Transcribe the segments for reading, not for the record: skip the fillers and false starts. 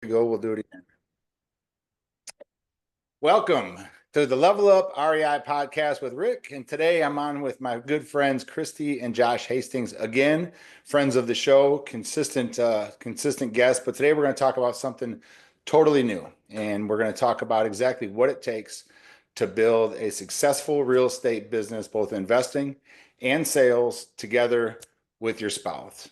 Go. We'll do it again. Welcome to the Level Up REI podcast with Rick. And today I'm on with my good friends, Christy and Josh Hastings. Again, friends of the show, consistent guests. But today we're going to talk about something totally new. And we're going to talk about exactly what it takes to build a successful real estate business, both investing and sales together with your spouse,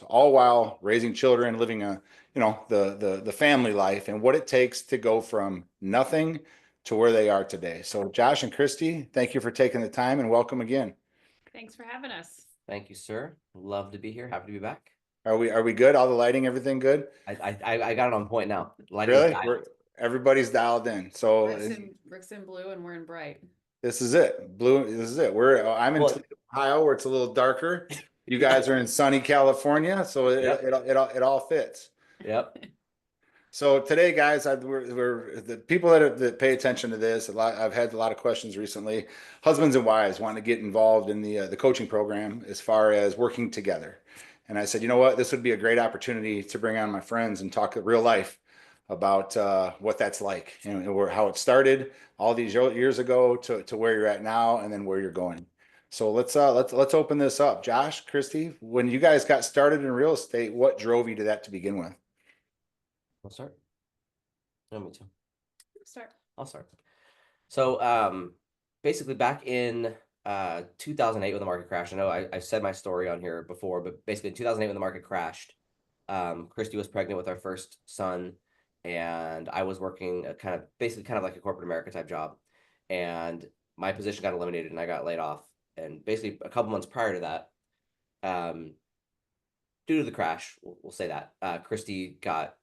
all while raising children, living the family life and what it takes to go from nothing to where they are today. So Josh and Christy, thank you for taking the time and welcome again. Thanks for having us. Thank you, sir. Love to be here. Happy to be back. Are we good? All the lighting, everything good? I got it on point now. Lighting Really? Everybody's dialed in. So Rick's in blue and we're in bright. this is it. Blue, this is it. I'm in Toledo, Ohio, where it's a little darker. You guys are in sunny California, so it all fits. Yep. So today, guys, we're the people that pay attention to this. I've had a lot of questions recently. Husbands and wives want to get involved in the coaching program as far as working together. And I said, you know what, this would be a great opportunity to bring on my friends and talk real life about what that's like and how it started all these years ago to where you're at now, and then where you're going. So let's open this up. Josh, Christy, when you guys got started in real estate, what drove you to that to begin with? I'll start. No, me too. Start. I'll start. So, basically back in 2008 when the market crashed. I know I said my story on here before, but basically in 2008 when the market crashed, Christy was pregnant with our first son, and I was working kind of like a corporate America type job, and my position got eliminated and I got laid off. And basically a couple months prior to that, due to the crash, we'll say that Christy got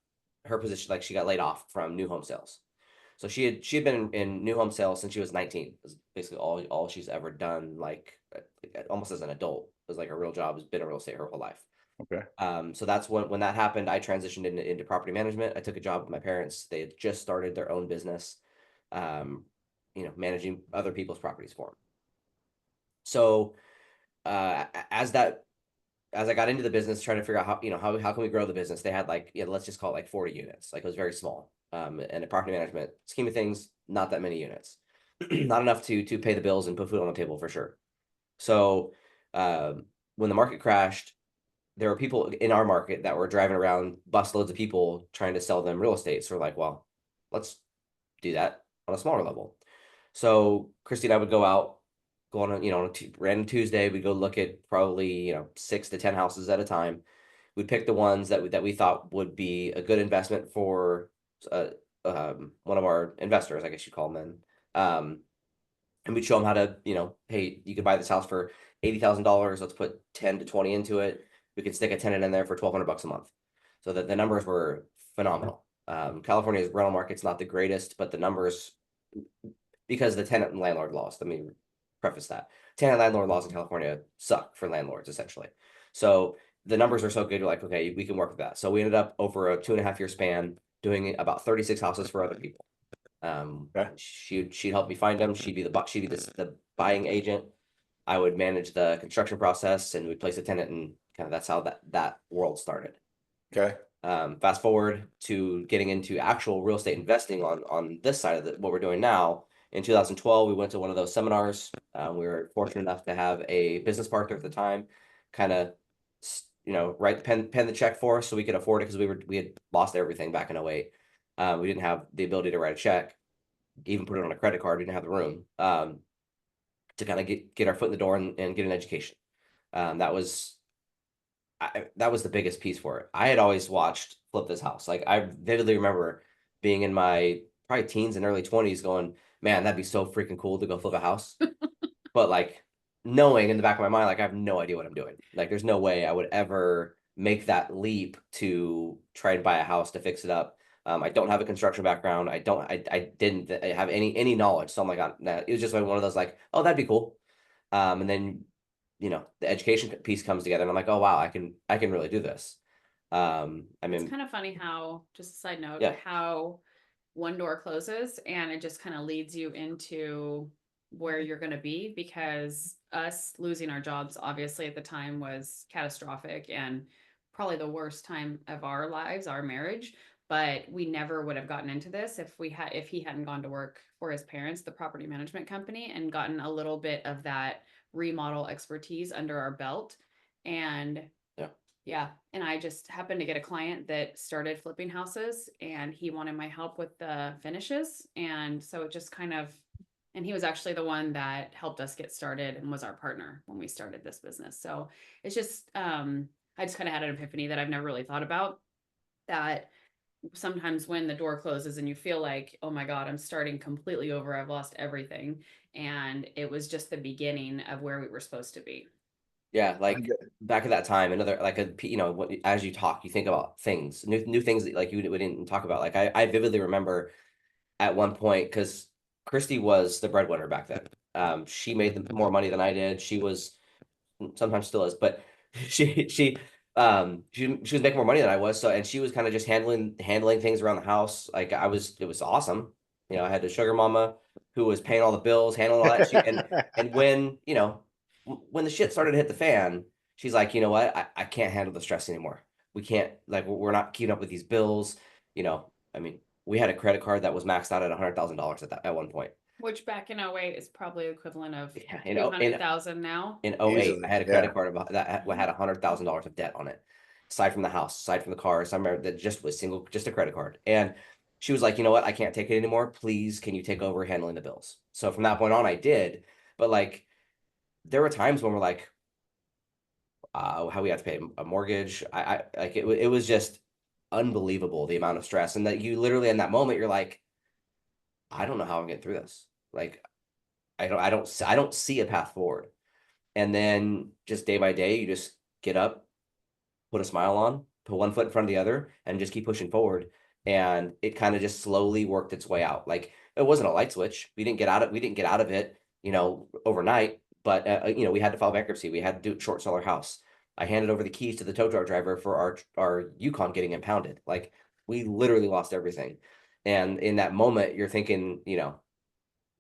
her position, like she got laid off from new home sales. So she had been in new home sales since she was 19. It was basically all she's ever done, like almost as an adult. It was like her real job has been in real estate her whole life. Okay. So that's when that happened. I transitioned into property management. I took a job with my parents. They had just started their own business, managing other people's properties for them. So as I got into the business, trying to figure out how can we grow the business, they had let's just call it like 40 units. Like it was very small. And a property management scheme of things, not that many units, not enough to pay the bills and put food on the table for sure. So when the market crashed, there were people in our market that were driving around busloads of people trying to sell them real estate. So we're like, well, let's do that on a smaller level. So Christy and I would go on a random Tuesday. We'd go look at probably 6 to 10 houses at a time. We'd pick the ones that we thought would be a good investment for one of our investors, I guess you call them then. And we'd show them how to, hey, you could buy this house for $80,000. Let's put 10 to 20 into it. We could stick a tenant in there for $1,200 a month. So that the numbers were phenomenal. California's rental market's not the greatest, but the numbers, because the tenant and landlord laws, let me preface that. Tenant and landlord laws in California suck for landlords, essentially. So the numbers are so good, you're like, okay, we can work with that. So we ended up over a 2.5-year span doing about 36 houses for other people. Okay. She'd help me find them. She'd be the buying agent. I would manage the construction process, and we'd place a tenant, and kind of that's how that world started. Okay. Fast forward to getting into actual real estate investing on this side of what we're doing now. In 2012, we went to one of those seminars. We were fortunate enough to have a business partner at the time, kind of, pen the check for us so we could afford it, because we had lost everything back in 2008. We didn't have the ability to write a check, even put it on a credit card. We didn't have the room to kind of get our foot in the door and get an education. That was the biggest piece for it. I had always watched Flip This House. Like I vividly remember being in my probably teens and early 20s going, man, that'd be so freaking cool to go flip a house. But like knowing in the back of my mind, like I have no idea what I'm doing. Like there's no way I would ever make that leap to try and buy a house to fix it up. I don't have a construction background. I didn't have any knowledge. So I'm like, it was just like one of those like, oh, that'd be cool. And then, the education piece comes together and I'm like, oh, wow, I can really do this. It's kind of funny how, just a side note, how one door closes and it just kind of leads you into where you're going to be, because us losing our jobs obviously at the time was catastrophic and probably the worst time of our lives, our marriage. but we never would have gotten into this if he hadn't gone to work for his parents, the property management company, and gotten a little bit of that remodel expertise under our belt. And yeah. And I just happened to get a client that started flipping houses, and he wanted my help with the finishes. And so it just kind of, and he was actually the one that helped us get started and was our partner when we started this business. So it's just, I just kind of had an epiphany that I've never really thought about, that sometimes when the door closes and you feel like, oh my God, I'm starting completely over, I've lost everything. And it was just the beginning of where we were supposed to be. Yeah, like back at that time, another like as you talk, you think about things, new things that like we didn't talk about. Like I vividly remember at one point, because Christy was the breadwinner back then. She made more money than I did. She was, sometimes still is, but she was making more money than I was. So, and she was kind of just handling things around the house. Like it was awesome. I had the sugar mama who was paying all the bills, handling all that shit. And when when the shit started to hit the fan, she's like, you know what? I can't handle the stress anymore. We can't, like, we're not keeping up with these bills. I mean, we had a credit card that was maxed out at $100,000 at one point. Which back in 08 is probably equivalent of Yeah, 200,000 now. In 08, I had a credit card that had $100,000 of debt on it, aside from the house, aside from the car. So I remember that just was just a credit card. And she was like, you know what? I can't take it anymore. Please, can you take over handling the bills? So from that point on, I did. But like, there were times when we're like, how we have to pay a mortgage. I like it was just unbelievable, the amount of stress. And that you literally in that moment, you're like, I don't know how I'm getting through this. Like, I don't see a path forward. And then just day by day, you just get up, put a smile on, put one foot in front of the other, and just keep pushing forward. And it kind of just slowly worked its way out. Like, it wasn't a light switch. We didn't get out of it, overnight. But we had to file bankruptcy. We had to short sell our house. I handed over the keys to the tow truck driver for our Yukon getting impounded. Like, we literally lost everything. And in that moment, you're thinking,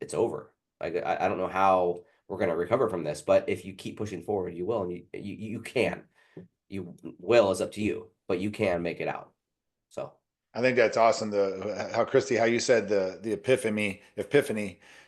it's over. Like, I don't know how we're going to recover from this, but if you keep pushing forward, you will, and you can. You will is up to you, but you can make it out. So I think that's awesome. How Christy, how you said the epiphany.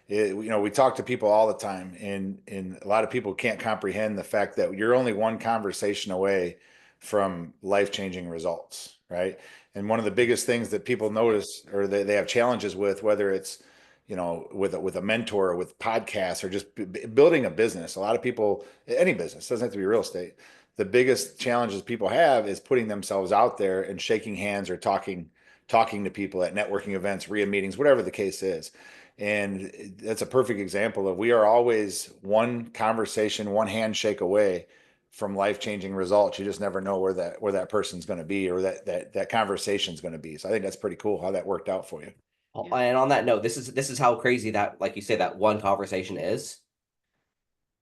We talk to people all the time, and a lot of people can't comprehend the fact that you're only one conversation away from life-changing results, right? And one of the biggest things that people notice, or they have challenges with, whether it's with a mentor or with podcasts or just building a business. A lot of people, any business, doesn't have to be real estate. The biggest challenges people have is putting themselves out there and shaking hands or talking to people at networking events, RIA meetings, whatever the case is. And that's a perfect example of, we are always one conversation, one handshake away from life-changing results. You just never know where that person's going to be, or that conversation's going to be. So I think that's pretty cool how that worked out for you. Yeah. And on that note, this is how crazy that, like you say, that one conversation is.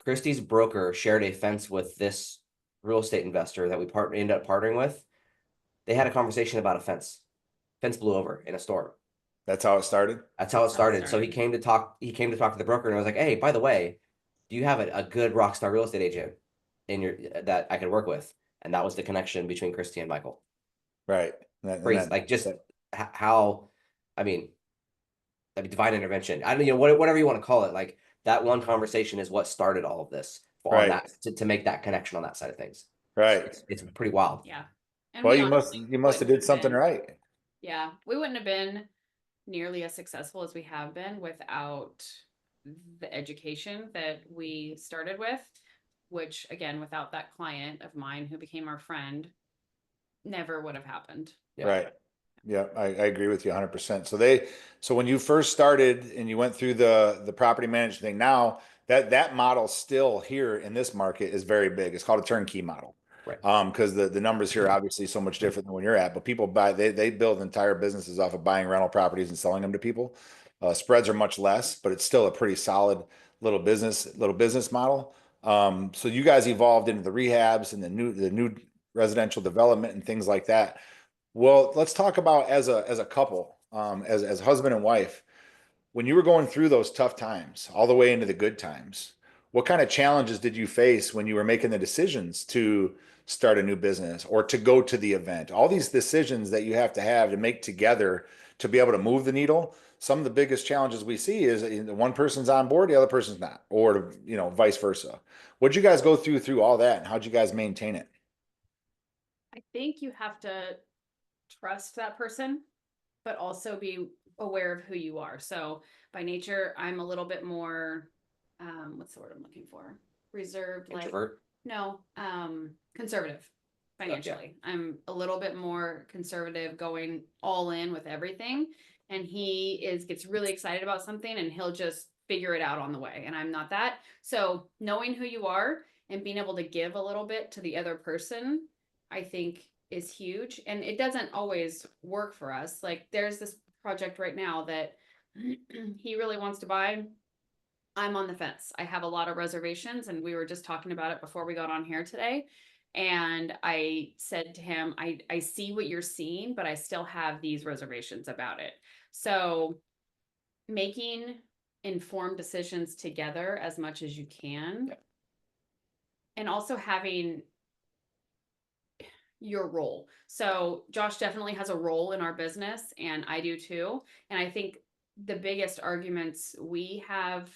Christie's broker shared a fence with this real estate investor that we ended up partnering with. They had a conversation about a fence. Fence blew over in a storm. That's how it started. That's how it started. So he came to talk to the broker, and I was like, hey, by the way, do you have a good rock star real estate agent that I could work with? And that was the connection between Christy and Michael. Right. How, I mean, divine intervention. I don't whatever you want to call it. Like, that one conversation is what started all of this on that to make that connection on that side of things. Right. It's pretty wild. Yeah. And well, you must have did something right. Yeah. We wouldn't have been nearly as successful as we have been without the education that we started with, which, again, without that client of mine who became our friend, never would have happened. Yeah. Right. Yeah, I agree with you 100%. So when you first started and you went through the property management thing, now that model still here in this market is very big. It's called a turnkey model. Right. Because the numbers here are obviously so much different than when you're at, but people they build entire businesses off of buying rental properties and selling them to people. Spreads are much less, but it's still a pretty solid little business model. So you guys evolved into the rehabs and the new residential development and things like that. Well, let's talk about as a couple, as husband and wife, when you were going through those tough times, all the way into the good times, what kind of challenges did you face when you were making the decisions to start a new business or to go to the event. All these decisions that you have to make together to be able to move the needle. Some of the biggest challenges we see is one person's on board, the other person's not, or vice versa. What'd you guys go through all that, and how'd you guys maintain it? I think you have to trust that person, but also be aware of who you are. So by nature, I'm a little bit more, what's the word I'm looking for? Reserved, Introvert? Conservative financially. Okay. I'm a little bit more conservative, going all in with everything. And he gets really excited about something and he'll just figure it out on the way. And I'm not that. So knowing who you are and being able to give a little bit to the other person, I think is huge. And it doesn't always work for us. Like there's this project right now that he really wants to buy. I'm on the fence. I have a lot of reservations, and we were just talking about it before we got on here today. And I said to him, I see what you're seeing, but I still have these reservations about it. So making informed decisions together as much as you can. Yep. And also having your role. So Josh definitely has a role in our business, and I do too. And I think the biggest arguments we have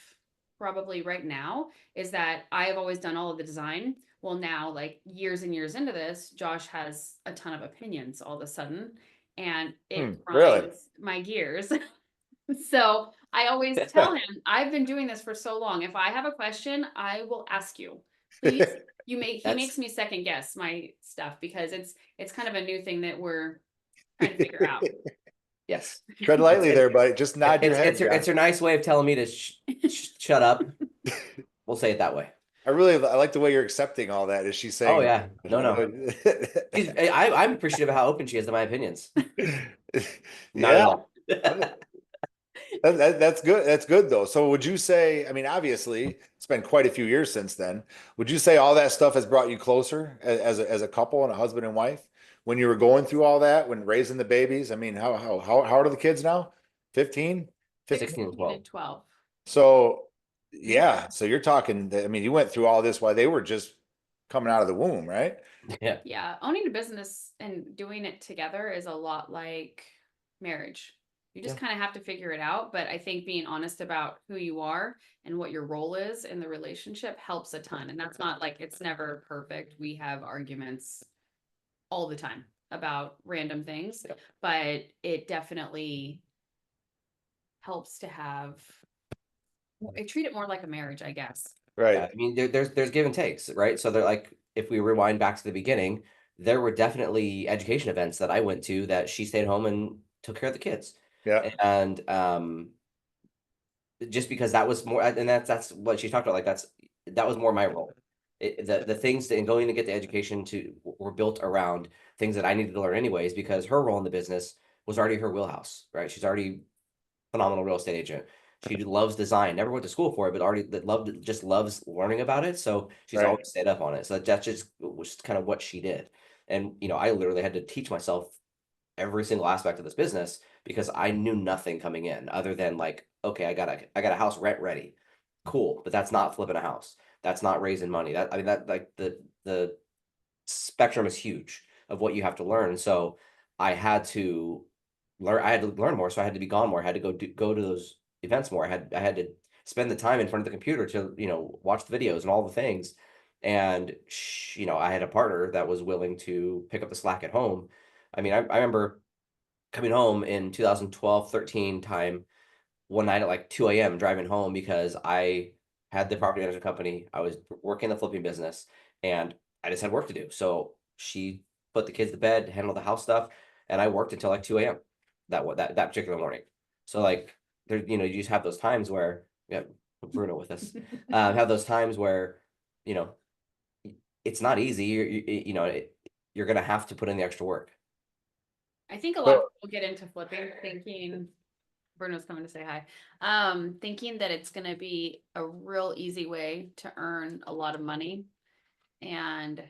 probably right now is that I have always done all of the design. Well, now, like years and years into this, Josh has a ton of opinions all of a sudden, and it grinds my gears. So I always tell him, I've been doing this for so long. If I have a question, I will ask you. Please, he makes me second guess my stuff because it's kind of a new thing that we're trying to figure out. Yes. Tread lightly there, buddy. Just nod your head. It's a nice way of telling me to shut up. We'll say it that way. I like the way you're accepting all that. Is she saying? Oh yeah, no. I'm appreciative of how open she is to my opinions. Not at all. That's good. That's good though. So would you say, I mean, obviously it's been quite a few years since then. Would you say all that stuff has brought you closer as a couple and a husband and wife when you were going through all that, when raising the babies? I mean, how old are the kids now? 15? 16 and 12. So yeah, so you're talking, I mean, you went through all this while they were just coming out of the womb, right? Yeah. Yeah. Owning a business and doing it together is a lot like marriage. You just kind of have to figure it out. But I think being honest about who you are and what your role is in the relationship helps a ton. And that's not like, it's never perfect. We have arguments all the time about random things, but it definitely helps to have, I treat it more like a marriage, I guess. Right. I mean, there's give and takes, right? So they're like, if we rewind back to the beginning, there were definitely education events that I went to that she stayed home and took care of the kids. Yeah. And just because that was more, and that's what she talked about. Like that was more my role. The things and going to get the education were built around things that I needed to learn anyways, because her role in the business was already her wheelhouse, right? She's already phenomenal real estate agent. She loves design, never went to school for it, but just loves learning about it. So she's always stayed up on it. So that's just was kind of what she did. And I literally had to teach myself every single aspect of this business because I knew nothing coming in other than like, okay, I got a house rent ready. Cool. But that's not flipping a house. That's not raising money. That like the spectrum is huge of what you have to learn. So I had to learn more. So I had to be gone more. I had to go to those events more. I had to spend the time in front of the computer to, watch the videos and all the things. And, I had a partner that was willing to pick up the slack at home. I mean, I remember coming home in 2012, 13 time, one night at like 2 a.m. driving home because I had the property management company. I was working the flipping business and I just had work to do. So she put the kids to bed, handled the house stuff, and I worked until like 2 a.m. that particular morning. So like there, you just have those times where, yeah, Bruno with us, have those times where, it's not easy. You're going to have to put in the extra work. I think a lot of people get into flipping thinking, Bruno's coming to say hi, thinking that it's going to be a real easy way to earn a lot of money. And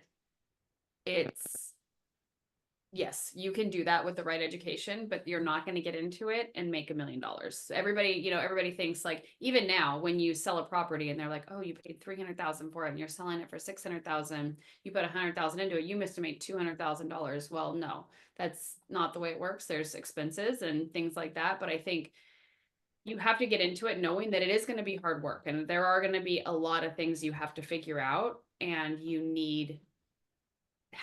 it's yes, you can do that with the right education, but you're not going to get into it and make $1 million. Everybody, everybody thinks like, even now when you sell a property and they're like, oh, you paid 300,000 for it and you're selling it for 600,000, you put 100,000 into it, you must have made $200,000. Well, no, that's not the way it works. There's expenses and things like that. But I think you have to get into it knowing that it is going to be hard work and there are going to be a lot of things you have to figure out, and you need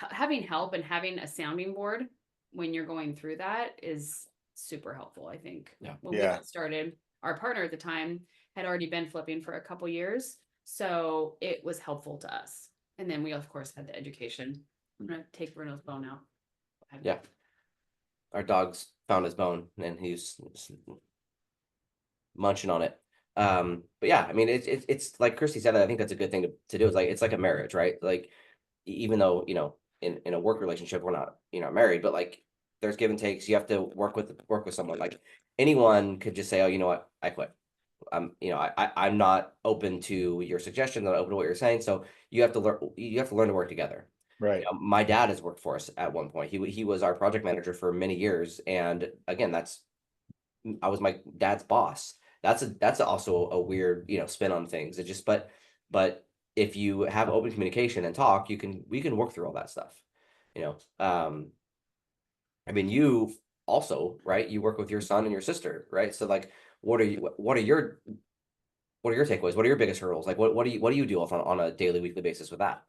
having help, and having a sounding board when you're going through that is super helpful. I think when we got started, our partner at the time had already been flipping for a couple years, so it was helpful to us. And then we of course had the education. I'm gonna take Bruno's bone out. Yeah, our dog's found his bone and he's munching on it. But yeah, I mean, it's like Christy said, I think that's a good thing to do. It's like a marriage, right? Like, even though, in a work relationship, we're not, married, but like there's give and takes. You have to work with someone. Like, anyone could just say, oh, you know what, I quit. I'm not open to your suggestion, not open to what you're saying. So you have to learn to work together. Right. My dad has worked for us at one point. He was our project manager for many years. And again, I was my dad's boss. That's also a weird, spin on things. It just, but if you have open communication and talk, we can work through all that stuff. I mean, you also, right? You work with your son and your sister, right? So like, what are your takeaways? What are your biggest hurdles? Like, what do you deal with on a daily, weekly basis with that?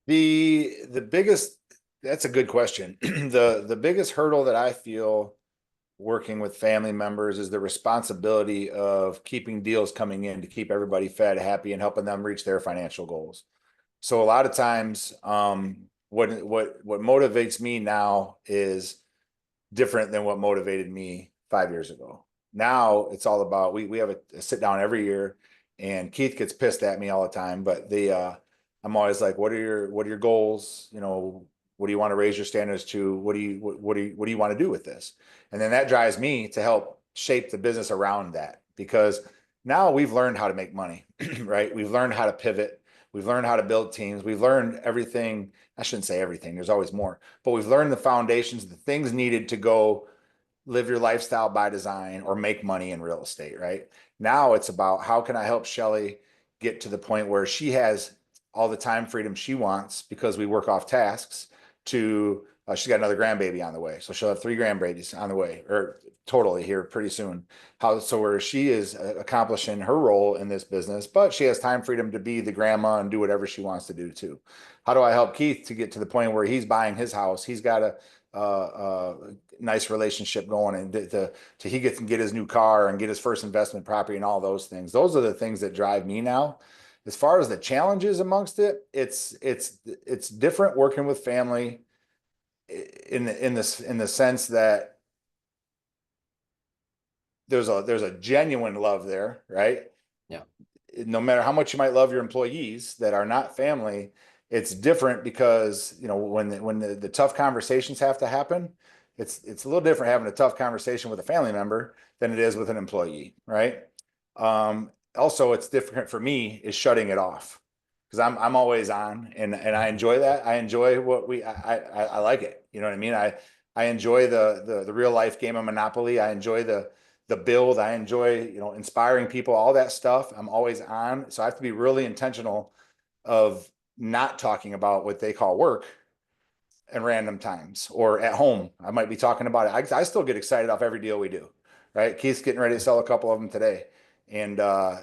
The biggest, that's a good question. The biggest hurdle that I feel working with family members is the responsibility of keeping deals coming in to keep everybody fed, happy, and helping them reach their financial goals. So a lot of times, what motivates me now is different than what motivated me 5 years ago. Now it's all about, we have a sit down every year, and Keith gets pissed at me all the time, but I'm always like, what are your goals? What do you want to raise your standards to? What do you want to do with this? And then that drives me to help shape the business around that, because now we've learned how to make money, right? We've learned how to pivot. We've learned how to build teams. We've learned everything. I shouldn't say everything. There's always more, but we've learned the foundations, the things needed to go live your lifestyle by design or make money in real estate, right? Now it's about, how can I help Shelly get to the point where she has all the time freedom she wants, because we work off tasks, to she's got another grandbaby on the way. So she'll have 3 grandbabies on the way, or totally here pretty soon. So where she is accomplishing her role in this business, but she has time freedom to be the grandma and do whatever she wants to do too. How do I help Keith to get to the point where he's buying his house? He's got a nice relationship going, and to he can get his new car and get his first investment property and all those things. Those are the things that drive me now. As far as the challenges amongst it, it's different working with family in the sense that there's a genuine love there, right? Yeah. No matter how much you might love your employees that are not family, it's different, because when the tough conversations have to happen, it's a little different having a tough conversation with a family member than it is with an employee, right? Also, it's different for me is shutting it off, because I'm always on, and I enjoy that. I enjoy I like it. You know what I mean? I enjoy the real life game of Monopoly. I enjoy the build. I enjoy, inspiring people, all that stuff. I'm always on. So I have to be really intentional of not talking about what they call work and random times, or at home. I might be talking about it. I still get excited off every deal we do, right? Keith's getting ready to sell a couple of them today. And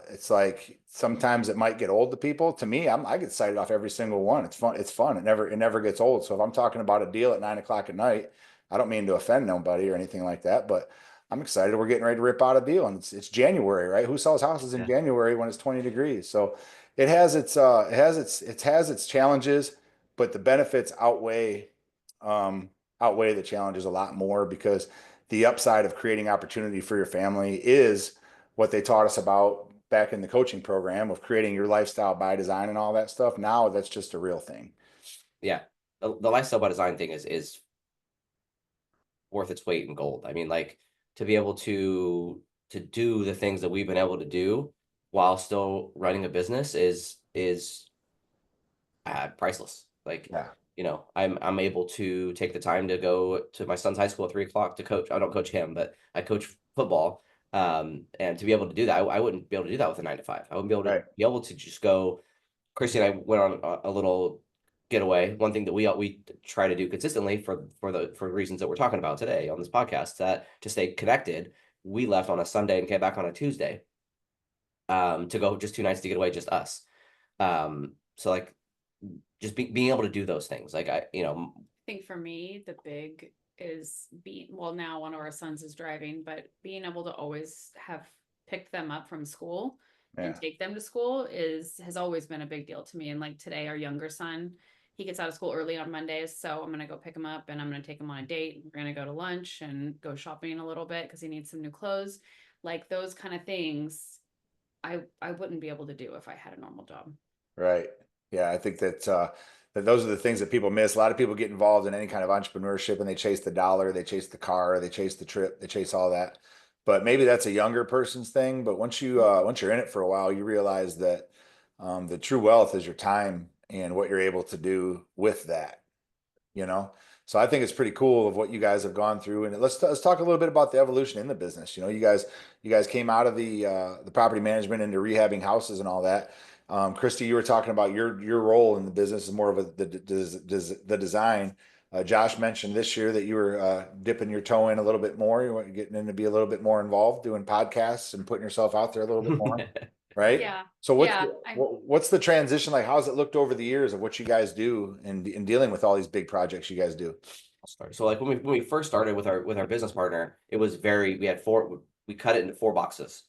it's like, sometimes it might get old to people. To me, I get excited off every single one. It's fun. It's fun. It never gets old. So if I'm talking about a deal at 9 o'clock at night, I don't mean to offend nobody or anything like that, but I'm excited. We're getting ready to rip out a deal, and it's January, right? Who sells houses in January when it's 20 degrees? So it has its challenges, but the benefits outweigh the challenges a lot more, because the upside of creating opportunity for your family is what they taught us about back in the coaching program of creating your lifestyle by design and all that stuff. Now that's just a real thing. Yeah. The lifestyle by design thing is worth its weight in gold. I mean, like, to be able to do the things that we've been able to do while still running a business is priceless. Like, I'm able to take the time to go to my son's high school at 3 o'clock to coach. I don't coach him, but I coach football. And to be able to do that, I wouldn't be able to do that with a 9 to 5. I wouldn't be able to just go. Christy and I went on a little getaway. One thing that we try to do consistently for reasons that we're talking about today on this podcast, that to stay connected, we left on a Sunday and came back on a Tuesday. To go just 2 nights to get away, just us. So like just being able to do those things. Like I think for me, the big is now one of our sons is driving, but being able to always have picked them up from school and take them to school has always been a big deal to me. And like today, our younger son, he gets out of school early on Mondays, so I'm gonna go pick him up and I'm gonna take him on a date. We're gonna go to lunch and go shopping a little bit because he needs some new clothes. Like those kind of things, I wouldn't be able to do if I had a normal job. Right. Yeah, I think that those are the things that people miss. A lot of people get involved in any kind of entrepreneurship and they chase the dollar, they chase the car, they chase the trip, they chase all that. But maybe that's a younger person's thing. But once you're in it for a while, you realize that the true wealth is your time and what you're able to do with that. So I think it's pretty cool of what you guys have gone through. And let's talk a little bit about the evolution in the business. You guys came out of the property management into rehabbing houses and all that. Christy, you were talking about your role in the business is more of the design. Josh mentioned this year that you were dipping your toe in a little bit more. You were getting in to be a little bit more involved, doing podcasts and putting yourself out there a little bit more, right? Yeah. So what's the transition like? How's it looked over the years of what you guys do in dealing with all these big projects you guys do? So like when we first started with our business partner, it was we cut it into 4 boxes.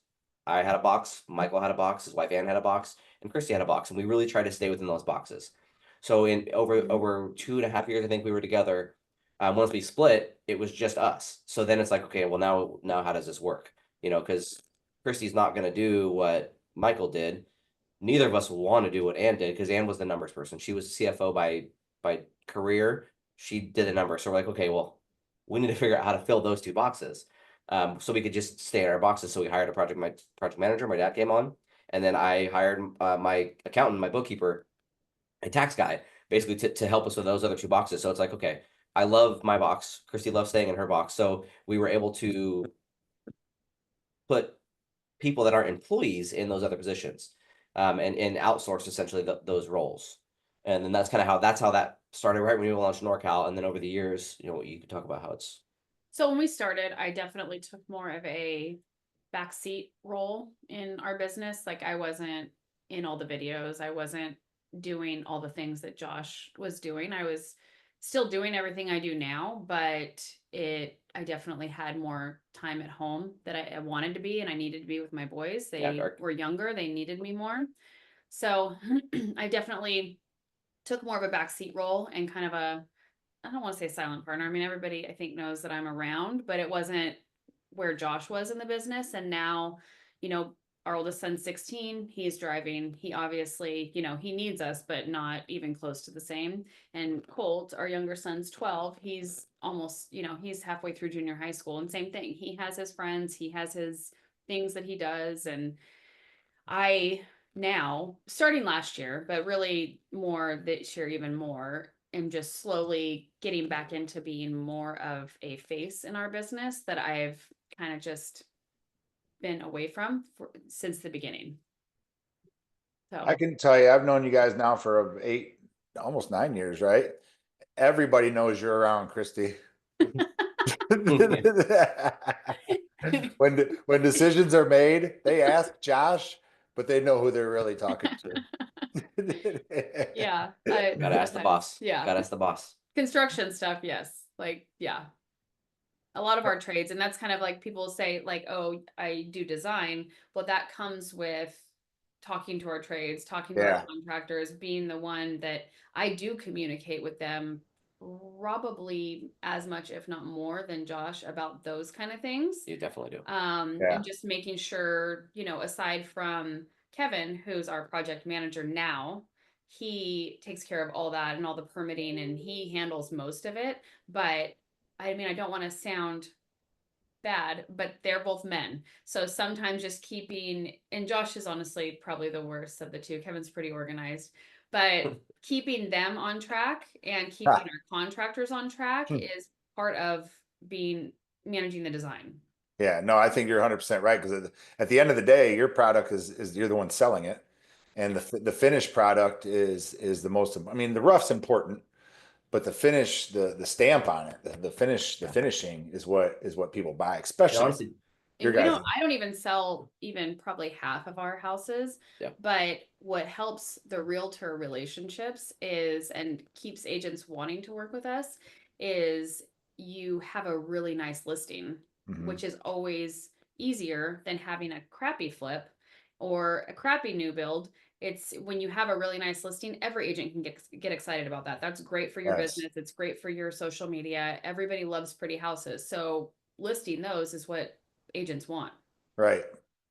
I had a box, Michael had a box, his wife Ann had a box, and Christy had a box, and we really tried to stay within those boxes. So in over 2.5 years, I think we were together. Once we split, it was just us. So then it's like, okay, well now how does this work? Because Christy's not going to do what Michael did. Neither of us want to do what Ann did because Ann was the numbers person. She was CFO by career. She did the numbers. So we're like, okay, well, we need to figure out how to fill those 2 boxes. So we could just stay in our boxes. So we hired a project manager. My dad came on, and then I hired my accountant, my bookkeeper, a tax guy, basically to help us with those other 2 boxes. So it's like, okay, I love my box. Christy loves staying in her box. So we were able to put people that aren't employees in those other positions, and outsource essentially those roles. And then that's how that started right when we launched NorCal. And then over the years, you could talk about how it's. So when we started, I definitely took more of a backseat role in our business. Like I wasn't in all the videos. I wasn't doing all the things that Josh was doing. I was still doing everything I do now, but I definitely had more time at home that I wanted to be, and I needed to be with my boys. They were younger. They needed me more. So I definitely took more of a backseat role and kind of I don't want to say silent partner. I mean, everybody I think knows that I'm around, but it wasn't where Josh was in the business. And now, our oldest son's 16, he's driving. He obviously, he needs us, but not even close to the same. And Colt, our younger son's 12, he's almost, he's halfway through junior high school, and same thing. He has his friends, he has his things that he does. And I now, starting last year, but really more this year, even more, am just slowly getting back into being more of a face in our business that I've kind of just been away from since the beginning. So I can tell you, I've known you guys now for 8, almost 9 years, right? Everybody knows you're around, Christy. When decisions are made, they ask Josh, but they know who they're really talking to. Yeah. Gotta ask the boss. Yeah. Gotta ask the boss. Construction stuff, yes. Like, yeah. A lot of our trades, and that's kind of like people say like, oh, I do design. Well, that comes with talking to our trades, talking to our contractors, being the one that I do communicate with them probably as much, if not more than Josh about those kind of things. You definitely do. And just making sure, aside from Kevin, who's our project manager now, he takes care of all that and all the permitting, and he handles most of it. But I mean, I don't want to sound bad, but they're both men. So sometimes just keeping, and Josh is honestly probably the worst of the 2. Kevin's pretty organized, but keeping them on track and keeping our contractors on track is part of managing the design. Yeah, no, I think you're 100% right, because at the end of the day, your product is you're the one selling it, and the finished product is the most. I mean, the rough's important, but the finish, the stamp on it, the finishing is what people buy, And especially honestly, your And guys. I don't even sell even probably half of our houses. Yeah. But what helps the realtor relationships is, and keeps agents wanting to work with us, is you have a really nice listing, which is always easier than having a crappy flip or a crappy new build. It's when you have a really nice listing, every agent can get excited about that. That's great for your Yes. business. It's great for your social media. Everybody loves pretty houses. So listing those is what agents want. Right.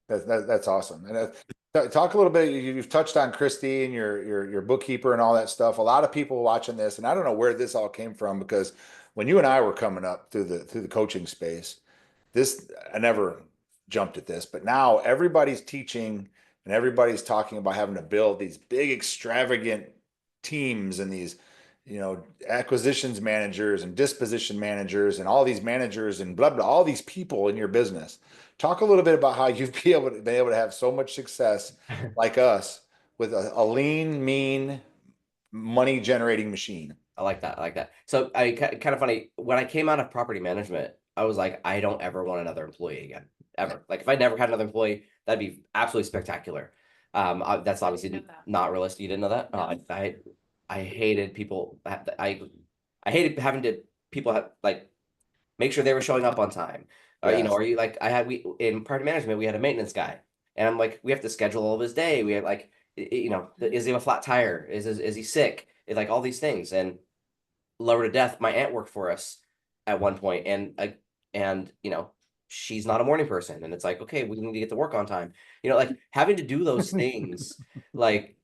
That's awesome. And talk a little bit. You've touched on Christy and your bookkeeper and all that stuff. A lot of people watching this, and I don't know where this all came from, because when you and I were coming up through the coaching space, I never jumped at this, but now everybody's teaching and everybody's talking about having to build these big extravagant teams, and these, acquisitions managers and disposition managers and all these managers and blah blah, all these people in your business. Talk a little bit about how you've been able to have so much success like us with a lean, mean, money generating machine. I like that. I like that. So kind of funny, when I came out of property management, I was like, I don't ever want another employee again, ever. Like if I never had another employee, that'd be absolutely spectacular. That's obviously not realistic. You didn't know that? No. I hated people. I hated having to people have, like, make sure they were showing up on time. Yes. Or you like we in property management, we had a maintenance guy, and I'm like, we have to schedule all of his day. We had like, is he have a flat tire? Is he sick? It's like all these things, and love her to death. My aunt worked for us at one point, and she's not a morning person, and it's like, okay, we need to get to work on time. Like having to do those things, like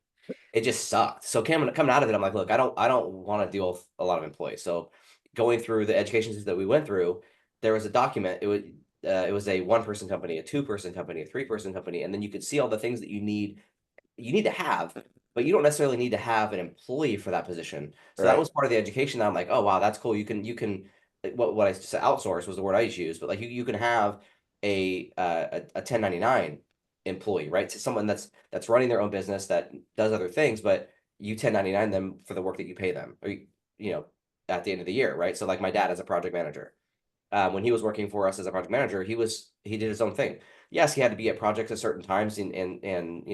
it just sucked. So coming out of it, I'm like, look, I don't want to deal with a lot of employees. So going through the education system that we went through, there was a document. It was a 1-person company, a 2-person company, a 3-person company, and then you could see all the things that you need to have, but you don't necessarily need to have an employee for that position. So that was part of the education that I'm like, oh wow, that's cool. You can what I said, outsource was the word I used, but like you can have a 1099 employee, right? So someone that's running their own business that does other things, but you 1099 them for the work that you pay them, or at the end of the year, right? So like my dad as a project manager, when he was working for us as a project manager, he did his own thing. Yes, he had to be at projects at certain times and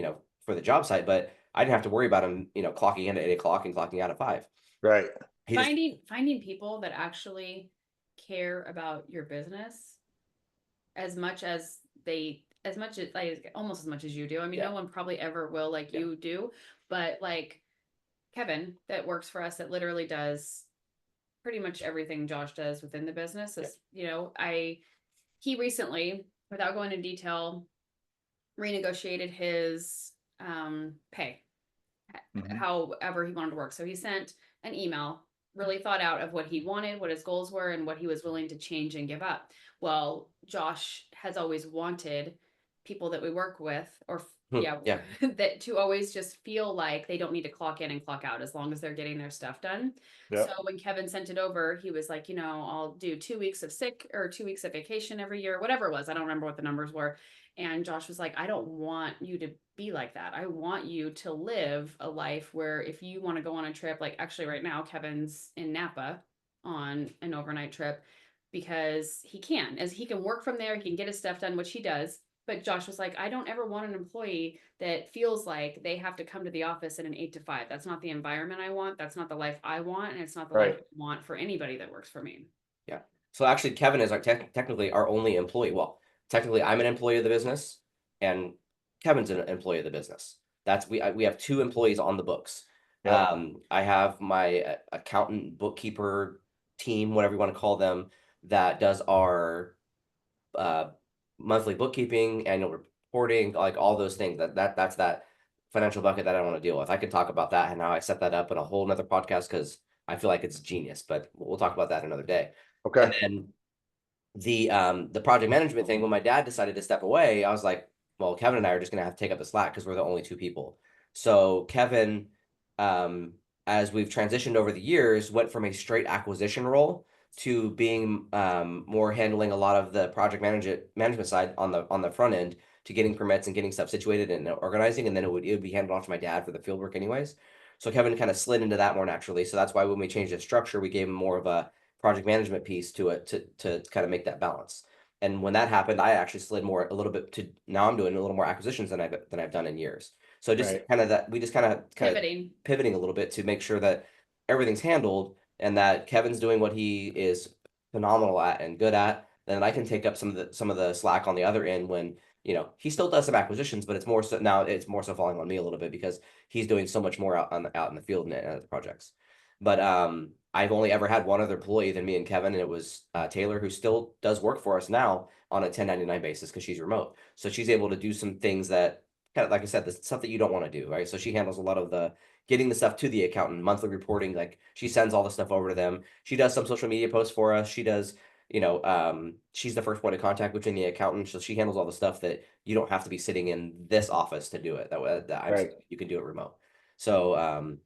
for the job site, but I didn't have to worry about him, clocking in at 8 o'clock and clocking out at 5. Right. Finding people that actually care about your business as much as like almost as much as you do. I mean, no one probably ever will like you do, but like Kevin that works for us that literally does pretty much everything Josh does within the business is, he recently, without going into detail, renegotiated his pay, however he wanted to work. So he sent an email, really thought out of what he wanted, what his goals were, and what he was willing to change and give up. Well, Josh has always wanted people that we work with, or that to always just feel like they don't need to clock in and clock out as long as they're getting their stuff done. So when Kevin sent it over, he was like, I'll do 2 weeks of sick or 2 weeks of vacation every year, whatever it was. I don't remember what the numbers were. And Josh was like, I don't want you to be like that. I want you to live a life where if you want to go on a trip, like actually right now, Kevin's in Napa on an overnight trip because he can work from there. He can get his stuff done, which he does. But Josh was like, I don't ever want an employee that feels like they have to come to the office in an 8 to 5. That's not the environment I want. That's not the life I want. And it's not the life I want for anybody that works for me. Yeah. So actually, Kevin is technically our only employee. Well, technically, I'm an employee of the business, and Kevin's an employee of the business. We have 2 employees on the books. I have my accountant, bookkeeper team, whatever you want to call them, that does our monthly bookkeeping, annual reporting, like all those things. That's that financial bucket that I don't want to deal with. I could talk about that and how I set that up in a whole nother podcast because I feel like it's genius, but we'll talk about that another day. Okay. And then the project management thing, when my dad decided to step away, I was like, well, Kevin and I are just gonna have to take up the slack because we're the only 2 people. So Kevin as we've transitioned over the years, went from a straight acquisition role to being more handling a lot of the project management side on the front end, to getting permits and getting stuff situated and organizing, and then it would be handed off to my dad for the field work anyways. So Kevin kind of slid into that more naturally. So that's why when we changed the structure, we gave him more of a project management piece to it to kind of make that balance. And when that happened, I actually slid more a little bit to, now I'm doing a little more acquisitions than I've done in years. So just kind of that, we just kind of pivoting a little bit to make sure that everything's handled, and that Kevin's doing what he is phenomenal at and good at. Then I can take up some of the slack on the other end when, you know, he still does some acquisitions, but it's more so now, it's more so falling on me a little bit because he's doing so much more out in the field and at the projects. But I've only ever had one other employee than me and Kevin, and it was Taylor, who still does work for us now on a 1099 basis because she's remote. So she's able to do some things that, kind of like I said, the stuff that you don't want to do, right? So she handles a lot of the getting the stuff to the accountant, monthly reporting, like she sends all the stuff over to them. She does some social media posts for us. She does, you know, she's the first point of contact between the accountant. So she handles all the stuff that you don't have to be sitting in this office to do it. That you can do it remote. So,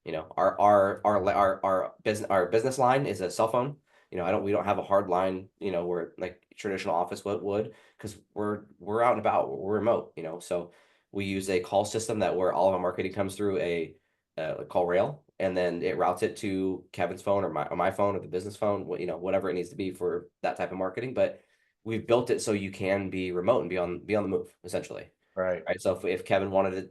you know, our business line is a cell phone. You know, we don't have a hard line, you know, where like traditional office would, because we're out and about, we're remote, you know. So we use a call system that where all of our marketing comes through a call rail, and then it routes it to Kevin's phone or my phone or the business phone, you know, whatever it needs to be for that type of marketing. But we've built it so you can be remote and be on the move, essentially. Right. So if Kevin wanted to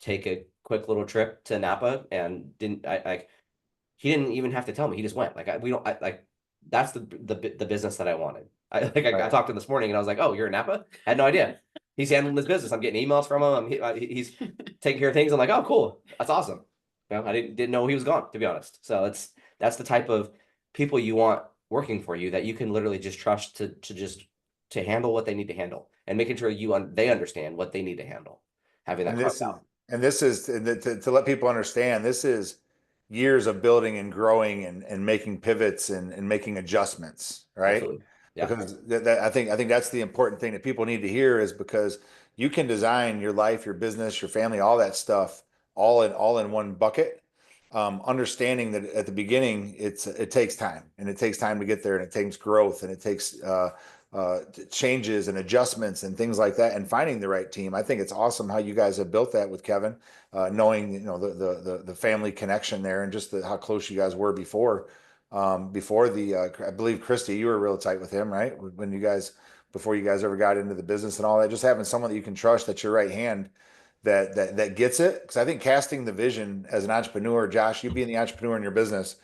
take a quick little trip to Napa and he didn't even have to tell me, he just went. That's the business that I wanted. I talked to him this morning and I was like, oh, you're in Napa? I had no idea. He's handling his business. I'm getting emails from him. He's taking care of things. I'm like, oh, cool. That's awesome. You know, I didn't know he was gone, to be honest. So that's the type of people you want working for you, that you can literally just trust to handle what they need to handle, and making sure they understand what they need to handle. Having that carved out. And this is to let people understand, this is years of building and growing and making pivots and making adjustments, right? Absolutely. Yeah. Because I think that's the important thing that people need to hear, is because you can design your life, your business, your family, all that stuff, all in one bucket. Understanding that at the beginning, it takes time, and it takes time to get there, and it takes growth, and it takes changes and adjustments and things like that, and finding the right team. I think it's awesome how you guys have built that with Kevin, knowing, you know, the family connection there, and just how close you guys were before I believe Christy, you were real tight with him, right? When you guys, before you guys ever got into the business and all that, just having someone that you can trust, that's your right hand, that gets it. Because I think casting the vision as an entrepreneur, Josh, you being the entrepreneur in your business,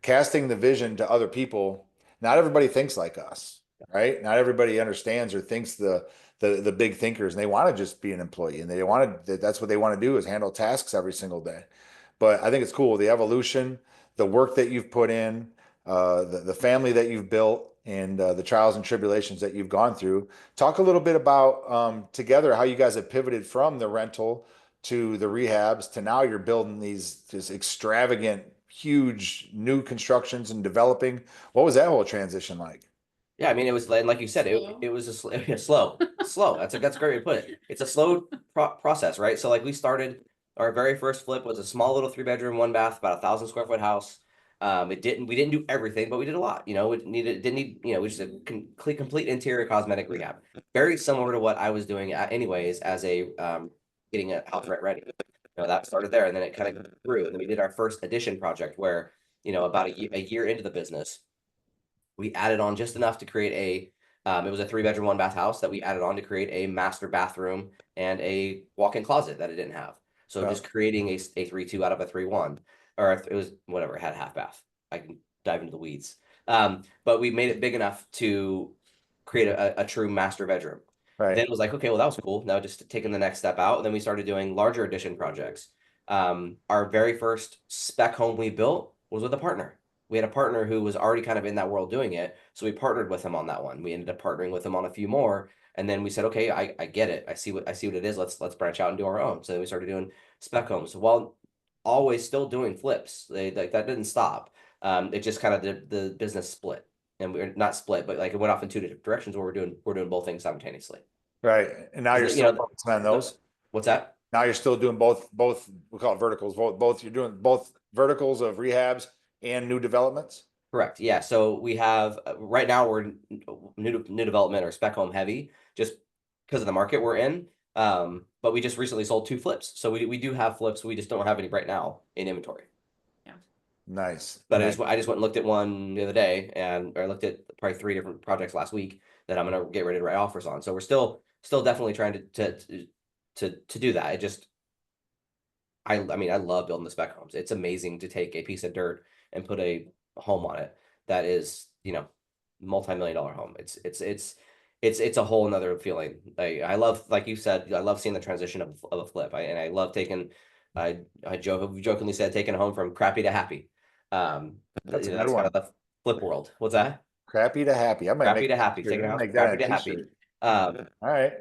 casting the vision to other people, not everybody thinks like us, right? Not everybody understands or thinks the big thinkers, and they want to just be an employee, and that's what they want to do, is handle tasks every single day. But I think it's cool, the evolution, the work that you've put in, the family that you've built, and the trials and tribulations that you've gone through. Talk a little bit about together how you guys have pivoted from the rental to the rehabs to now you're building these extravagant, huge new constructions and developing. What was that whole transition like? Yeah, I mean, it was like you said, it was slow. That's a great way to put it. It's a slow process, right? So like we started, our very first flip was a small little 3-bedroom, 1-bath, about 1,000 square foot house. We didn't do everything, but we did a lot. You know, didn't need, you know, we just did complete interior cosmetic rehab, very similar to what I was doing anyways as a getting a house ready. You know, that started there, and then it kind of grew, and then we did our first addition project where, you know, about a year into the business, we added on just enough to create it was a 3-bedroom, 1-bath house that we added on to create a master bathroom and a walk-in closet that it didn't have. So just creating a 3-2 out of a 3-1, or it was whatever, it had a half bath. I can dive into the weeds. But we made it big enough to create a true master bedroom. Right. Then it was like, okay, well, that was cool. Now just taking the next step out. And then we started doing larger addition projects. Our very first spec home we built was with a partner. We had a partner who was already kind of in that world doing it. So we partnered with him on that one. We ended up partnering with him on a few more. And then we said, okay, I get it. I see what it is. Let's branch out and do our own. So then we started doing spec homes while always still doing flips. That didn't stop. It just kind of the business split, and we're not split, but like it went off in two different directions where we're doing both things simultaneously. Right. And now you're still focusing on those. What's that? Now you're still doing both, we call it verticals, both, you're doing both verticals of rehabs and new developments? Correct. Yeah. So we have right now we're new development or spec home heavy just because of the market we're in. But we just recently sold 2 flips. So we do have flips. We just don't have any right now in inventory. Yeah. Nice. But nice. I just went and looked at one the other day, and I looked at probably 3 different projects last week that I'm gonna get ready to write offers on. So we're still definitely trying to do that. It just I mean I love building the spec homes. It's amazing to take a piece of dirt and put a home on it that is, you know, multi-million-dollar home. It's a whole nother feeling. I love, like you said, I love seeing the transition of a flip. And I love taking I jokingly said taking a home from crappy to happy. That's a good That's one. kind of the flip world. What's that? Crappy to happy. I might Crappy make to happy. Taking a house from crappy to happy. All right.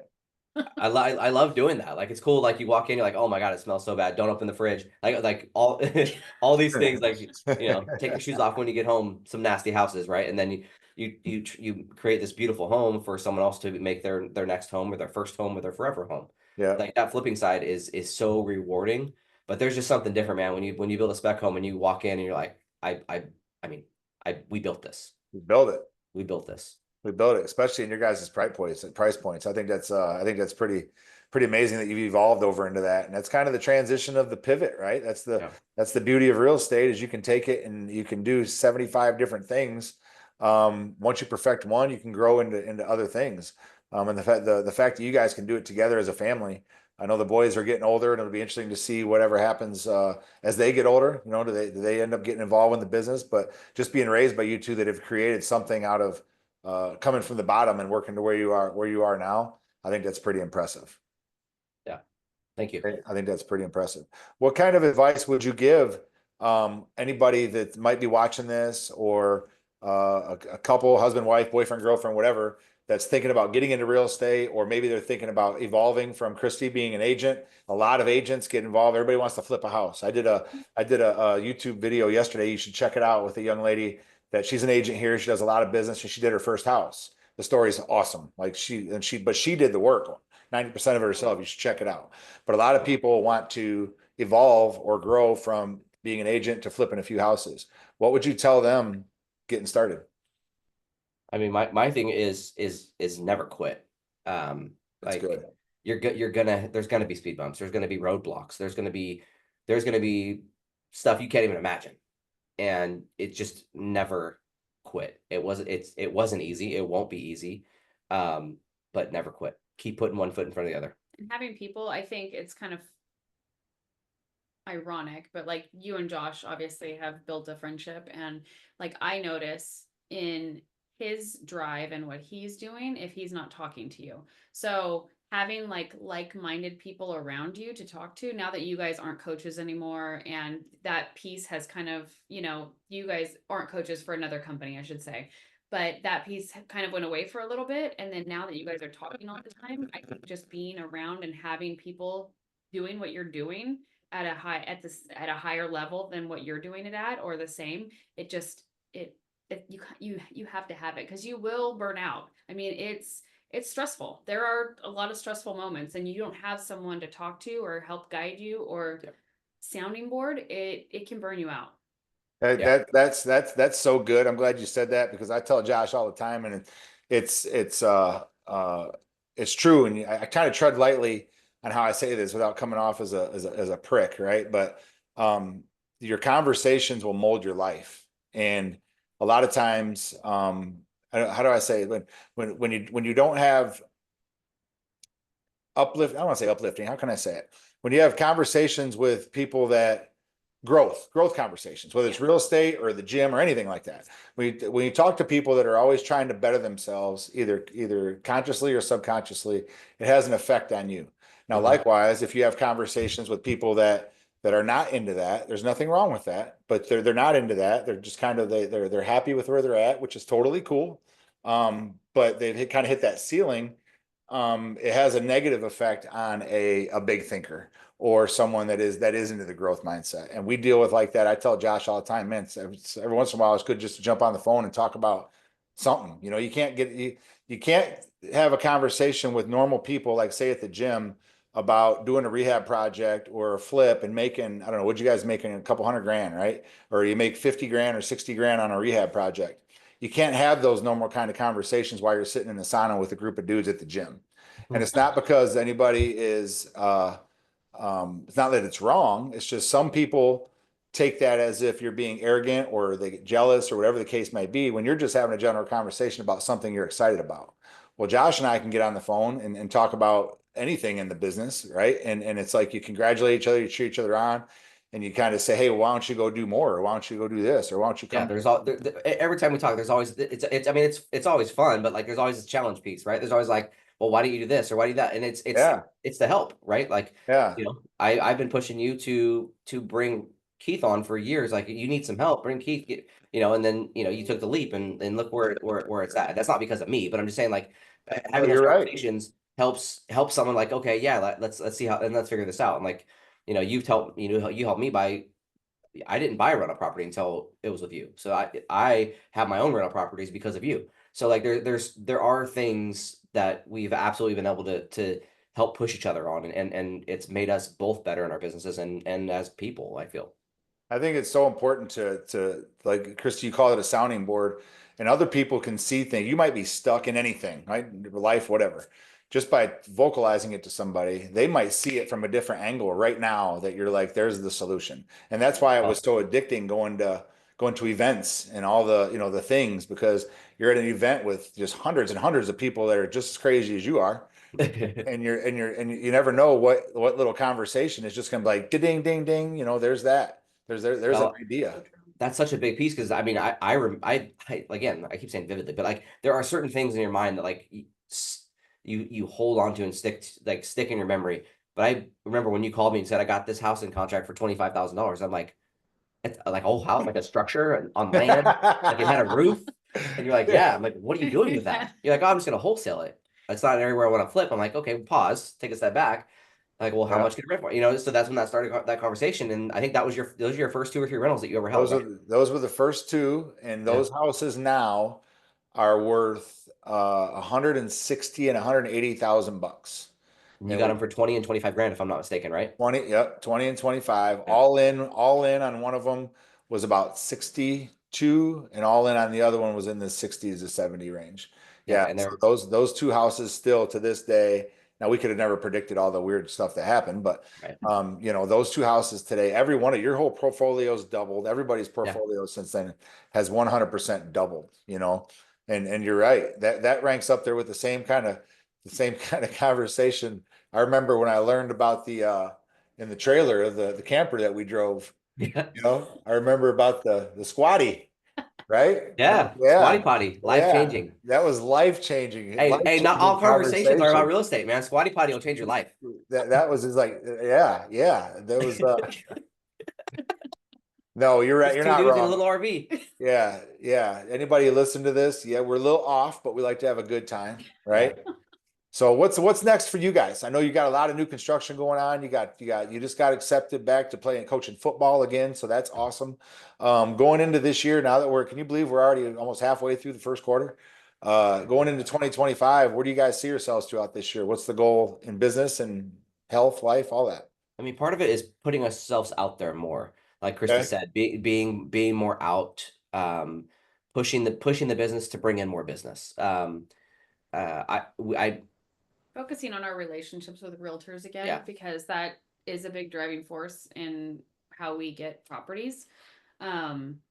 I love doing that. Like it's cool. Like you walk in, you're like, oh my God, it smells so bad. Don't open the fridge. Like all all these things. Like you know, take your shoes off when you get home. Some nasty houses, right? And then you create this beautiful home for someone else to make their next home or their first home or their forever home. Yeah. Like that flipping side is so rewarding. But there's just something different, man. When you build a spec home and you walk in and you're like, we built this. We build it. We built this. We built it, especially in your guys' price points. I think that's pretty amazing that you've evolved over into that. And that's kind of the transition of the pivot, right? That's the beauty of real estate is you can take it and you can do 75 different things. Once you perfect one, you can grow into other things. And the fact that you guys can do it together as a family. I know the boys are getting older, and it'll be interesting to see whatever happens as they get older. You know, do they end up getting involved in the business? But just being raised by you two that have created something out of coming from the bottom and working to where you are now, I think that's pretty impressive. Yeah, thank you. I think that's pretty impressive. What kind of advice would you give anybody that might be watching this, or a couple, husband, wife, boyfriend, girlfriend, whatever, that's thinking about getting into real estate, or maybe they're thinking about evolving from Christy being an agent? A lot of agents get involved. Everybody wants to flip a house. I did a YouTube video yesterday. You should check it out, with a young lady that she's an agent here. She does a lot of business, and she did her first house. The story is awesome. Like she did the work, 90% of it herself. You should check it out. But a lot of people want to evolve or grow from being an agent to flipping a few houses. What would you tell them getting started? I mean, my thing is never quit. That's like good. There's gonna be speed bumps. There's gonna be roadblocks. There's gonna be stuff you can't even imagine. And it just never quit. It wasn't easy. It won't be easy. But never quit. Keep putting one foot in front of the other. And having people, I think it's kind of ironic, but like you and Josh obviously have built a friendship, and like I notice in his drive and what he's doing if he's not talking to you. So having like-minded people around you to talk to, now that you guys aren't coaches anymore, and that piece has kind of, you know, you guys aren't coaches for another company, I should say, but that piece kind of went away for a little bit. And then now that you guys are talking all the time, I think just being around and having people doing what you're doing at a higher level than what you're doing it at, or the same, you have to have it, because you will burn out. I mean, it's stressful. There are a lot of stressful moments, and you don't have someone to talk to or help guide you or sounding board. It can burn you out. That's so good. I'm glad you said that, because I tell Josh all the time, and it's true. And I kind of tread lightly on how I say this without coming off as a prick, right? But your conversations will mold your life, and a lot of times, how do I say it? When you don't have uplift, I don't want to say uplifting. How can I say it? When you have conversations with people that growth conversations, whether it's real estate or the gym or anything like that. When you talk to people that are always trying to better themselves, either consciously or subconsciously, it has an effect on you. Now, likewise, if you have conversations with people that are not into that, there's nothing wrong with that, but they're not into that. They're just kind of, they're happy with where they're at, which is totally cool. But they've kind of hit that ceiling. It has a negative effect on a big thinker, or someone that is into the growth mindset. And we deal with like that. I tell Josh all the time, man, every once in a while, it's good just to jump on the phone and talk about something. You know, you can't have a conversation with normal people, like say at the gym, about doing a rehab project or a flip and making, I don't know, what you guys making, a couple $100,000, right? Or you make 50 grand or 60 grand on a rehab project. You can't have those normal kind of conversations while you're sitting in the sauna with a group of dudes at the gym. And it's not because anybody is, it's not that it's wrong. It's just some people take that as if you're being arrogant or they get jealous or whatever the case might be when you're just having a general conversation about something you're excited about. Well, Josh and I can get on the phone and talk about anything in the business, right? And it's like you congratulate each other, you cheer each other on, and you kind of say, hey, why don't you go do more? Or why don't you go do this? Or why don't you come? Yeah, there's every time we talk, there's always I mean it's always fun, but like there's always this challenge piece, right? There's always like, well, why don't you do this or why do you that? And it's the help, right? Like, you know, I've been pushing you to bring Keith on for years. Like, you need some help, bring Keith, you know, and then, you know, you took the leap and look where it's at. That's not because of me, but I'm just saying, like, having those conversations helps someone, like, okay, yeah, let's see how, and let's figure this out. And like, you know, you helped me by, I didn't buy a rental property until it was with you. So I have my own rental properties because of you. So like there are things that we've absolutely been able to help push each other on, and it's made us both better in our businesses and as people, I feel. I think it's so important to like, Christy, you call it a sounding board, and other people can see things. You might be stuck in anything, right? Life, whatever. Just by vocalizing it to somebody, they might see it from a different angle right now that you're like, there's the solution. And that's why it was so addicting going to events and all the, you know, the things, because you're at an event with just hundreds and hundreds of people that are just as crazy as you are. and you never know what little conversation is just gonna be like ding ding ding, you know, there's that. There's an idea. That's such a big piece, because I mean, I again, I keep saying vividly, but like there are certain things in your mind that like you hold on to and stick in your memory. But I remember when you called me and said, I got this house in contract for $25,000. I'm like, it's like a whole house, like a structure on land, like it had a roof. And you're like, yeah. I'm like, what are you doing with that? You're like, oh, I'm just gonna wholesale it. It's not an area where I want to flip. I'm like, okay, pause, take a step back. Like, well, how much can you rent for? You know, so that's when that started, that conversation. And I think those are your first 2 or 3 rentals that you ever held. Those were the first 2, and those houses now are worth 160 and 180,000 bucks. You got them for 20 and 25 grand, if I'm not mistaken, right? 20, yep, 20 and 25. Yeah. All in on one of them was about 62, and all in on the other one was in the 60s to 70 range. Yeah, and so those 2 houses still to this day. Now, we could have never predicted all the weird stuff that happened, but you know, those 2 houses today, every one of your whole portfolio's doubled. Everybody's portfolio since then has 100% doubled, you know. And you're right. That ranks up there with the same kind of conversation. I remember when I learned about the in the trailer of the camper that we drove. Yeah. You know, I remember about the squatty. Right? Yeah. Squatty potty. Life changing. That was life changing. Hey, not all conversations are about real estate, man. Squatty potty will change your life. That was just like, yeah. That was no, you're right. You're not wrong. In a little RV. Yeah. Anybody listen to this? Yeah, we're a little off, but we like to have a good time, right? So what's next for you guys? I know you got a lot of new construction going on. You just got accepted back to playing coaching football again, so that's awesome. Going into this year, now that can you believe we're already almost halfway through the first quarter? Going into 2025, where do you guys see yourselves throughout this year? What's the goal in business and health, life, all that? I mean, part of it is putting ourselves out there more, like Christy said, being more out, pushing the business to bring in more business. I focusing on our relationships with realtors again, because that is a big driving force in how we get properties.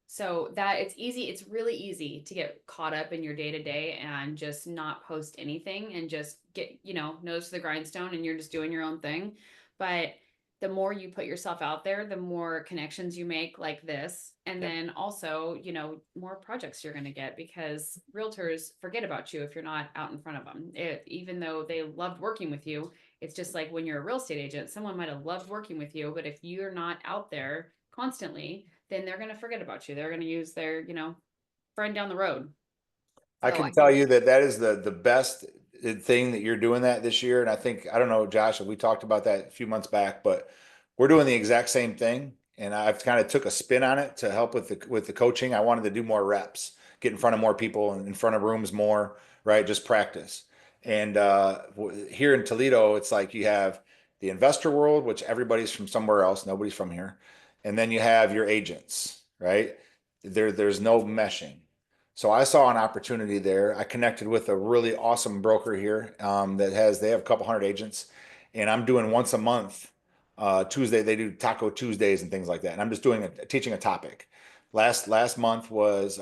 So that it's really easy to get caught up in your day to day and just not post anything and just get, you know, nose to the grindstone and you're just doing your own thing. But the more you put yourself out there, the more connections you make like this. And then also, you know, more projects you're going to get, because realtors forget about you if you're not out in front of them. Even though they loved working with you, it's just like when you're a real estate agent, someone might have loved working with you, but if you're not out there constantly, then they're going to forget about you. They're going to use their, you know, friend down the road. I can tell you that is the best thing that you're doing that this year. And I don't know, Josh, we talked about that a few months back, but we're doing the exact same thing. And I've kind of took a spin on it to help with the coaching. I wanted to do more reps, get in front of more people and in front of rooms more, right? Just practice. And here in Toledo, it's like you have the investor world, which everybody's from somewhere else, nobody's from here. And then you have your agents, right? There's no meshing. So I saw an opportunity there. I connected with a really awesome broker here they have a couple hundred agents, and I'm doing once a month. Tuesday they do Taco Tuesdays and things like that, and I'm just teaching a topic. Last month was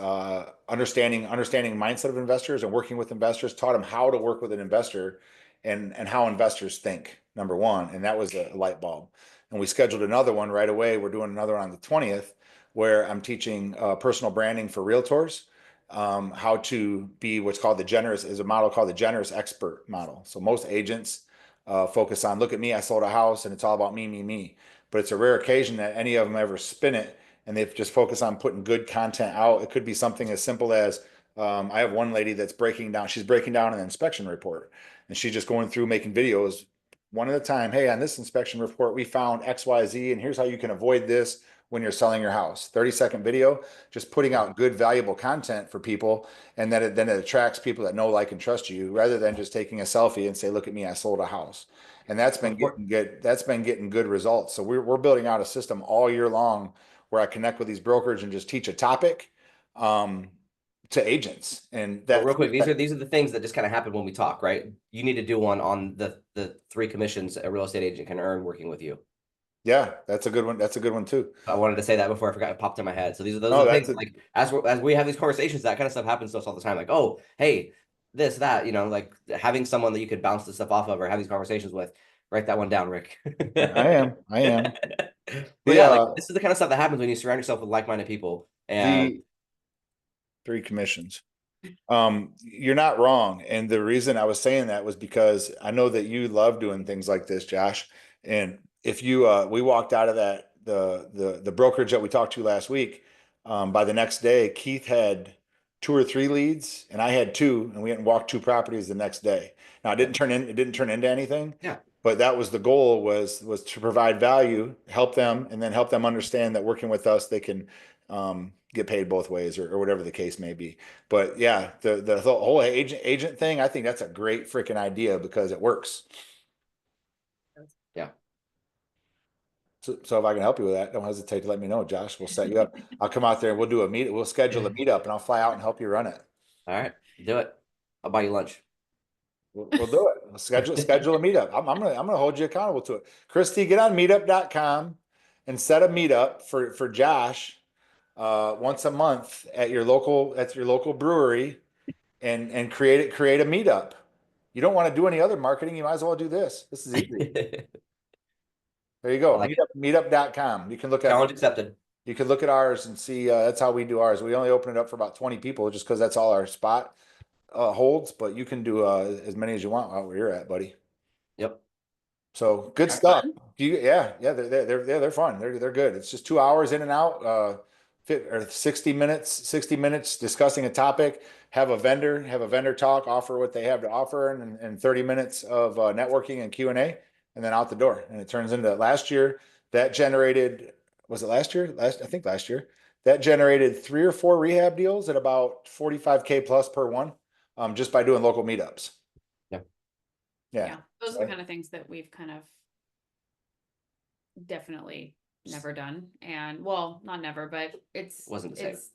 understanding mindset of investors and working with investors. Taught them how to work with an investor, and how investors think. Number one, and that was a light bulb. And we scheduled another one right away. We're doing another one on the 20th, where I'm teaching personal branding for realtors, how to be what's called is a model called the generous expert model. So most agents focus on, look at me, I sold a house, and it's all about me, me, me. But it's a rare occasion that any of them ever spin it and they've just focused on putting good content out. It could be something as simple as I have one lady that's she's breaking down an inspection report, and she's just going through making videos one at a time. Hey, on this inspection report, we found XYZ, and here's how you can avoid this when you're selling your house. 30-second video, just putting out good, valuable content for people, and then it attracts people that know, like, and trust you, rather than just taking a selfie and say, look at me, I sold a house. And that's been getting good. That's been getting good results. So we're building out a system all year long where I connect with these brokers and just teach a topic to agents. And that, real quick, these are the things that just kind of happen when we talk, right? You need to do one on the 3 commissions a real estate agent can earn working with you. Yeah, that's a good one. That's a good one too. I wanted to say that before I forgot. It popped in my head. So those are the things like as we have these conversations, that kind of stuff happens to us all the time. Like, oh, hey, this, that, like having someone that you could bounce this stuff off of or have these conversations with. Write that one down, Rick. I am. But yeah, like this is the kind of stuff that happens when you surround yourself with like-minded people. And the 3 commissions. You're not wrong. And the reason I was saying that was because I know that you love doing things like this, Josh. And if you we walked out of that the brokerage that we talked to last week, by the next day, Keith had 2 or 3 leads and I had 2, and we went and walked 2 properties the next day. Now it didn't turn into anything. Yeah. But that was the goal, was to provide value, help them, and then help them understand that working with us, they can get paid both ways, or whatever the case may be. But yeah, the whole agent thing, I think that's a great freaking idea because it works. Yeah. So if I can help you with that, don't hesitate to let me know, Josh. We'll set you up. I'll come out there and we'll do a meet. We'll schedule a meetup, and I'll fly out and help you run it. All right, do it. I'll buy you lunch. We'll do it. We'll schedule a meetup. I'm gonna hold you accountable to it. Christy, get on meetup.com and set a meetup for Josh once a month at your local brewery, and create a meetup. You don't want to do any other marketing. You might as well do this. This is easy. There you go. Like meetup.com. You can look at challenge accepted. You can look at ours and see. That's how we do ours. We only open it up for about 20 people, just because that's all our spot holds. But you can do as many as you want out where you're at, buddy. Yep. So good stuff. They're fun. They're good. It's just 2 hours in and out. 60 minutes discussing a topic. Have a vendor talk, offer what they have to offer, and 30 minutes of networking and Q&A, and then out the door. And it turns into, last year that generated, was it last year? I think last year that generated 3 or 4 rehab deals at about 45K plus per one, just by doing local meetups. Yeah. Those are the kind of things that we've kind of definitely never done. And well, not never, but it's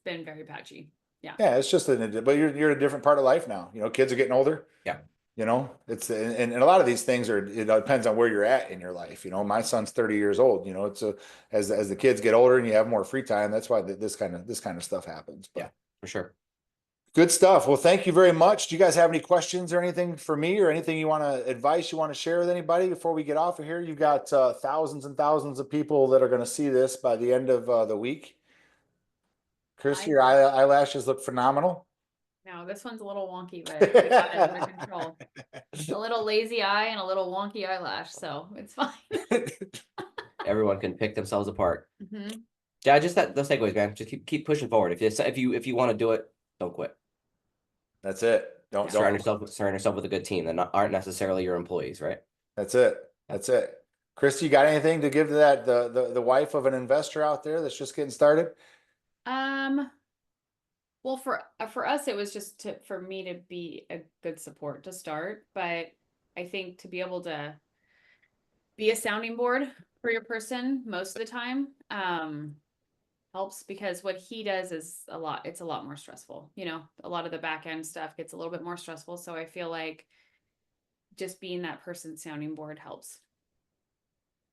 been very patchy. Yeah, it's just but you're in a different part of life now. Kids are getting older. Yeah. It's and a lot of these things it depends on where you're at in your life. My son's 30 years old. It's as the kids get older and you have more free time, that's why this kind of stuff happens. But yeah, for sure. Good stuff. Well, thank you very much. Do you guys have any questions or anything for me, or anything advice you want to share with anybody before we get off of here? You've got thousands and thousands of people that are going to see this by the end of the week. Chris, your eyelashes look phenomenal. No, this one's a little wonky, but we got it under control. A little lazy eye and a little wonky eyelash, so it's fine. Everyone can pick themselves apart. Mm-hmm. Yeah, just those takeaways, man. Just keep pushing forward. If you want to do it, don't quit. That's it. Don't surround yourself with a good team that aren't necessarily your employees, right? That's it. Christy, you got anything to give to that the wife of an investor out there that's just getting started? Well, for us, it was just for me to be a good support to start, but I think to be able to be a sounding board for your person most of the time. Helps, because what he does is it's a lot more stressful. You know, a lot of the back end stuff gets a little bit more stressful. So I feel like just being that person's sounding board helps.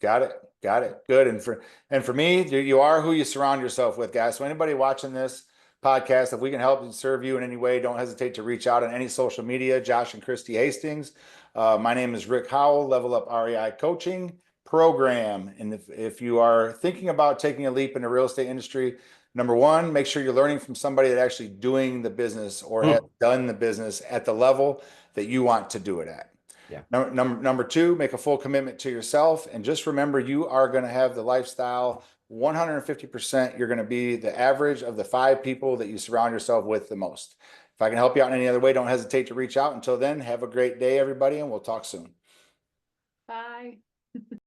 Got it. Got it. Good. And for me, you are who you surround yourself with, guys. So anybody watching this podcast, if we can help and serve you in any way, don't hesitate to reach out on any social media. Josh and Christy Hastings. My name is Rick Howell, Level Up REI Coaching Program. And if you are thinking about taking a leap in the real estate industry, number one, make sure you're learning from somebody that actually doing the business or has done the business at the level that you want to do it at. Yeah. Number two, make a full commitment to yourself. And just remember, you are going to have the lifestyle 150%. You're going to be the average of the 5 people that you surround yourself with the most. If I can help you out in any other way, don't hesitate to reach out. Until then, have a great day, everybody, and we'll talk soon. Bye.